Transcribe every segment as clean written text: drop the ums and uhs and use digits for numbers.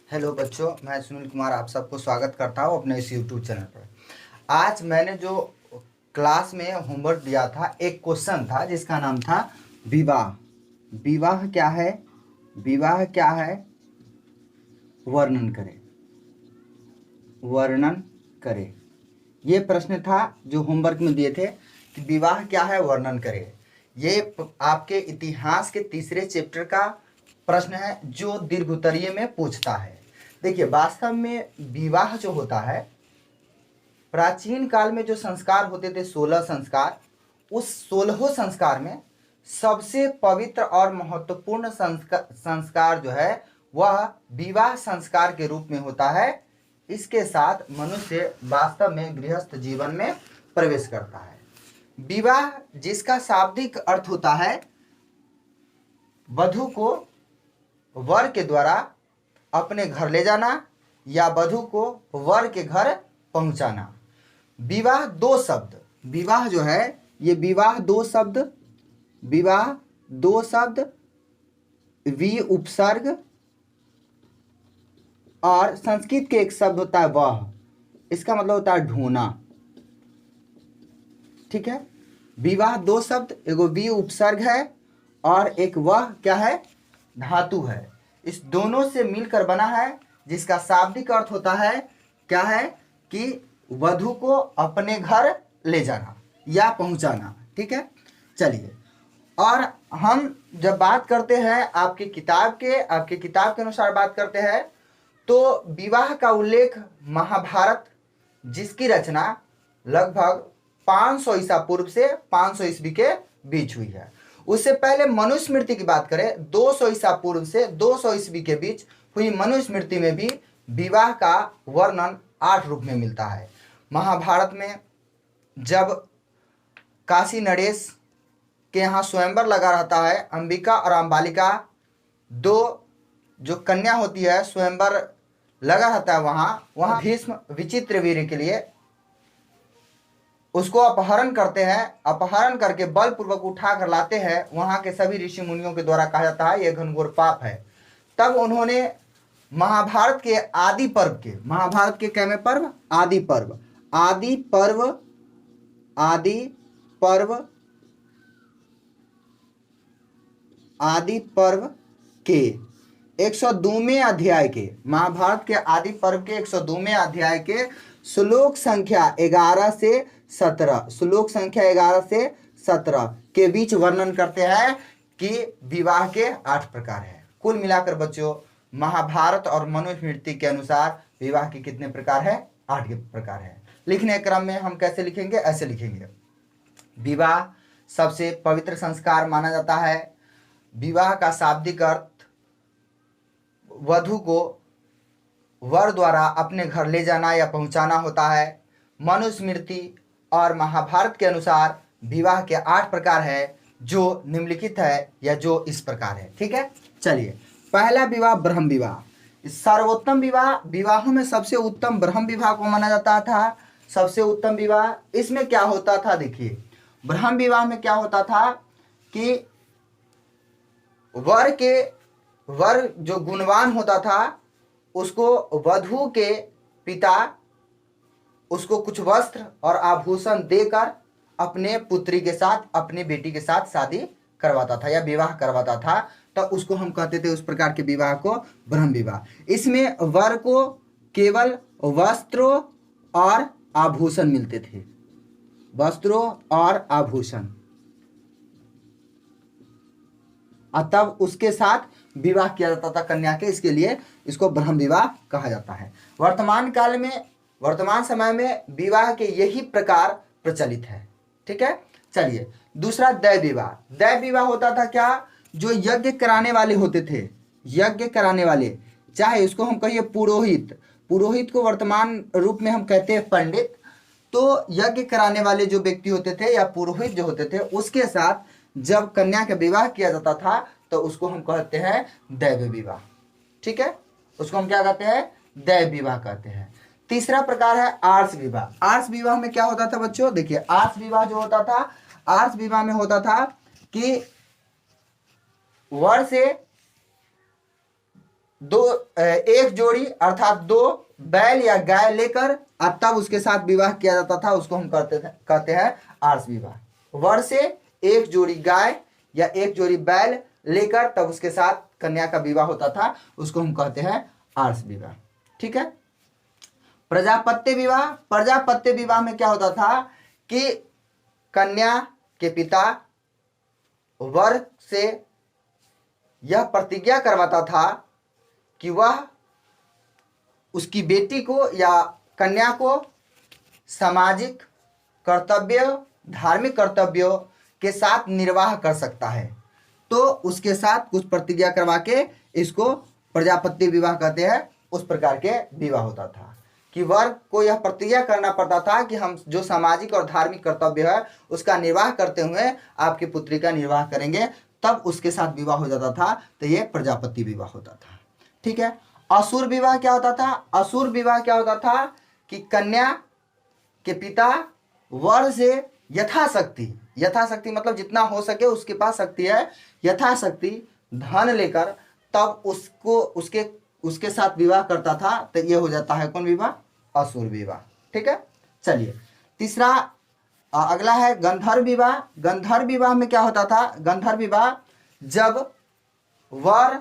Hello बच्चों, मैं सुनील कुमार आप सबको स्वागत करता हूँ अपने इस यूट्यूब चैनल पर। आज मैंने जो क्लास में होमवर्क दिया था, एक क्वेश्चन था जिसका नाम था विवाह। विवाह क्या है? विवाह क्या है? वर्णन करें। वर्णन करें, ये प्रश्न था जो होमवर्क में दिए थे कि विवाह क्या है, वर्णन करें। ये आपके इतिहास के तीसरे चैप्टर का प्रश्न है जो दीर्घ उत्तरीय में पूछता है। देखिए, वास्तव में विवाह जो होता है, प्राचीन काल में जो संस्कार होते थे 16 संस्कार, उस 16 संस्कार में सबसे पवित्र और महत्वपूर्ण संस्कार जो है वह विवाह संस्कार के रूप में होता है। इसके साथ मनुष्य वास्तव में गृहस्थ जीवन में प्रवेश करता है। विवाह जिसका शाब्दिक अर्थ होता है वधू को वर के द्वारा अपने घर ले जाना या वधू को वर के घर पहुंचाना। विवाह दो शब्द, विवाह जो है ये विवाह दो शब्द, विवाह दो शब्द, वि उपसर्ग और संस्कृत के एक शब्द होता है वह, इसका मतलब होता है ढूंढना। ठीक है, विवाह दो शब्द, एगो वि उपसर्ग है और एक वह क्या है, धातु है। इस दोनों से मिलकर बना है, जिसका शाब्दिक अर्थ होता है क्या है कि वधू को अपने घर ले जाना या पहुंचाना। ठीक है, चलिए, और हम जब बात करते हैं आपकी किताब के अनुसार बात करते हैं तो विवाह का उल्लेख महाभारत, जिसकी रचना लगभग 500 ईसा पूर्व से 500 ईस्वी के बीच हुई है। उससे पहले मनुस्मृति की बात करें, 200 ईसा पूर्व से 200 ईस्वी के बीच हुई मनुस्मृति में भी विवाह का वर्णन 8 रूप में मिलता है। महाभारत में जब काशी नरेश के यहाँ स्वयंवर लगा रहता है, अंबिका और अंबालिका दो जो कन्या होती है, स्वयंवर लगा रहता है, वहाँ भीष्म विचित्रवीर्य के लिए उसको अपहरण करते हैं। अपहरण करके बलपूर्वक उठा कर लाते हैं। वहां के सभी ऋषि मुनियों के द्वारा कहा जाता है यह घनघोर पाप है। तब उन्होंने महाभारत के आदि पर्व के, महाभारत के कैमे पर्व, आदि पर्व, आदि पर्व, आदि पर्व, आदि पर्व के 102वें अध्याय के, महाभारत के आदि पर्व के 102वें अध्याय के श्लोक संख्या 11 से 17, श्लोक संख्या 11 से 17 के बीच वर्णन करते हैं कि विवाह के 8 प्रकार हैं। कुल मिलाकर बच्चों, महाभारत और मनुस्मृति के अनुसार विवाह के कितने प्रकार है? 8 के प्रकार है। लिखने क्रम में हम कैसे लिखेंगे? ऐसे लिखेंगे। विवाह सबसे पवित्र संस्कार माना जाता है। विवाह का शाब्दिक अर्थ वधू को वर द्वारा अपने घर ले जाना या पहुंचाना होता है। मनुस्मृति और महाभारत के अनुसार विवाह के 8 प्रकार है जो निम्नलिखित है या जो इस प्रकार है। ठीक है, चलिए, पहला विवाह ब्रह्म विवाह। सर्वोत्तम विवाह, विवाहों में सबसे उत्तम ब्रह्म विवाह को माना जाता था। सबसे उत्तम विवाह, इसमें क्या होता था? देखिए, ब्रह्म विवाह में क्या होता था कि वर जो गुणवान होता था उसको वधू के पिता उसको कुछ वस्त्र और आभूषण देकर अपने पुत्री के साथ, अपनी बेटी के साथ शादी करवाता था या विवाह करवाता था। तो उसको हम कहते थे, उस प्रकार के विवाह को ब्रह्म विवाह। इसमें वर को केवल वस्त्रों और आभूषण मिलते थे, वस्त्रों और आभूषण, तब उसके साथ विवाह किया जाता था कन्या के। इसके लिए इसको ब्रह्म विवाह कहा जाता है। वर्तमान समय में विवाह के यही प्रकार प्रचलित है। ठीक है, चलिए, दूसरा दैव विवाह। दैव विवाह होता था क्या? जो यज्ञ कराने वाले होते थे, यज्ञ कराने वाले, चाहे इसको हम कहिए पुरोहित, पुरोहित को वर्तमान रूप में हम कहते हैं पंडित। तो यज्ञ कराने वाले जो व्यक्ति होते थे या पुरोहित जो होते थे, उसके साथ जब कन्या का विवाह किया जाता था तो उसको हम कहते हैं दैव विवाह। ठीक है, उसको हम क्या कहते हैं? दैव विवाह कहते हैं। तीसरा प्रकार है आर्ष विवाह। आर्ष विवाह में क्या होता था बच्चों? देखिए, आर्ष विवाह जो होता था, आर्ष विवाह में होता था कि वर से एक जोड़ी अर्थात 2 बैल या गाय लेकर और तब उसके साथ विवाह किया जाता था, उसको हम कहते हैं आर्ष विवाह। वर से एक जोड़ी गाय या एक जोड़ी बैल लेकर तब उसके साथ कन्या का विवाह होता था, उसको हम कहते हैं आर्ष विवाह। ठीक है। प्रजापत्य विवाह, प्रजापत्य विवाह में क्या होता था कि कन्या के पिता वर से यह प्रतिज्ञा करवाता था कि वह उसकी बेटी को या कन्या को सामाजिक कर्तव्य, धार्मिक कर्तव्यों के साथ निर्वाह कर सकता है, तो उसके साथ कुछ प्रतिज्ञा करवा के इसको प्रजापत्य विवाह कहते हैं। उस प्रकार के विवाह होता था कि वर को यह प्रतिज्ञा करना पड़ता था कि हम जो सामाजिक और धार्मिक कर्तव्य है उसका निर्वाह करते हुए आपकी पुत्री का निर्वाह करेंगे, तब उसके साथ विवाह हो जाता था, तो ये प्रजापत्य विवाह होता था। ठीक है। असुर विवाह क्या होता था? असुर विवाह क्या होता था कि कन्या के पिता वर से यथाशक्ति मतलब जितना हो सके उसके पास शक्ति है, यथाशक्ति धन लेकर तब उसके साथ विवाह करता था, तो ये हो जाता है कौन विवाह? असुर विवाह। ठीक है। चलिए तीसरा अगला है गंधर्व विवाह। गंधर्व विवाह में क्या होता था? गंधर्व विवाह जब वर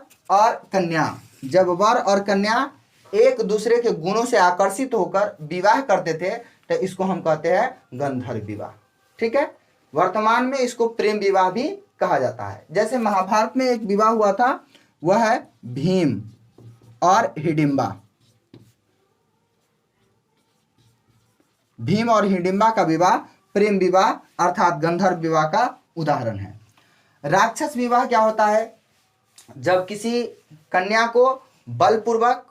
और कन्या एक दूसरे के गुणों से आकर्षित होकर विवाह करते थे, तो इसको हम कहते हैं गंधर्व विवाह। ठीक है। वर्तमान में इसको प्रेम विवाह भी कहा जाता है। जैसे महाभारत में एक विवाह हुआ था, वह है भीम और हिडिंबा। भीम और हिडिंबा का विवाह प्रेम विवाह अर्थात गंधर्व विवाह का उदाहरण है। राक्षस विवाह क्या होता है? जब किसी कन्या को बलपूर्वक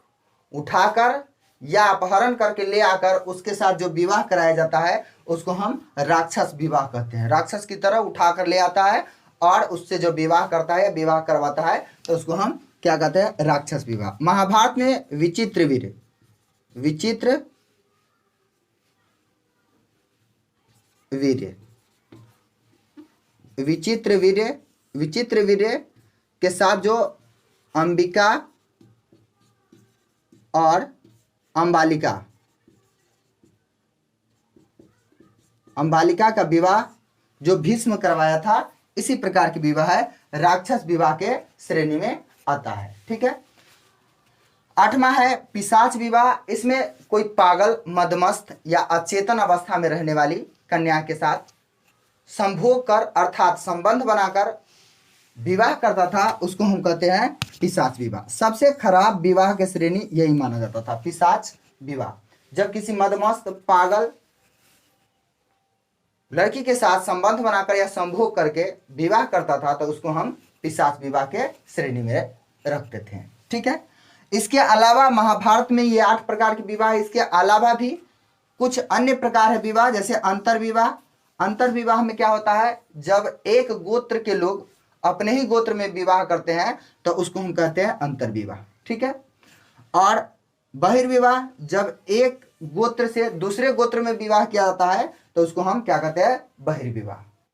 उठाकर या अपहरण करके ले आकर उसके साथ जो विवाह कराया जाता है उसको हम राक्षस विवाह कहते हैं। राक्षस की तरह उठाकर ले आता है और उससे जो विवाह करता है, विवाह करवाता है, तो उसको हम क्या कहते हैं? राक्षस विवाह। महाभारत में विचित्र वीर्य के साथ जो अंबिका और अंबालिका का विवाह जो भीष्म करवाया था, इसी प्रकार की विवाह है, राक्षस विवाह के श्रेणी में आता है। ठीक है। 8वां है पिशाच विवाह। इसमें कोई पागल, मदमस्त या अचेतन अवस्था में रहने वाली कन्या के साथ संभोग कर अर्थात संबंध बनाकर विवाह करता था, उसको हम कहते हैं पिशाच विवाह। सबसे खराब विवाह के श्रेणी यही माना जाता था, पिशाच विवाह। जब किसी मदमस्त, पागल लड़की के साथ संबंध बनाकर या संभोग करके विवाह करता था, तो उसको हम पिशाच विवाह के श्रेणी में रखते थे। ठीक है। इसके अलावा महाभारत में ये 8 प्रकार के विवाह, इसके अलावा भी कुछ अन्य प्रकार है विवाह, जैसे अंतर्विवाह। अंतर्विवाह में क्या होता है? जब एक गोत्र के लोग अपने ही गोत्र में विवाह करते हैं, तो उसको हम कहते हैं अंतर्विवाह। ठीक है। और बहिर्विवाह, जब एक गोत्र से दूसरे गोत्र में विवाह किया जाता है, तो उसको हम क्या कहते हैं? बहिर्विवाह।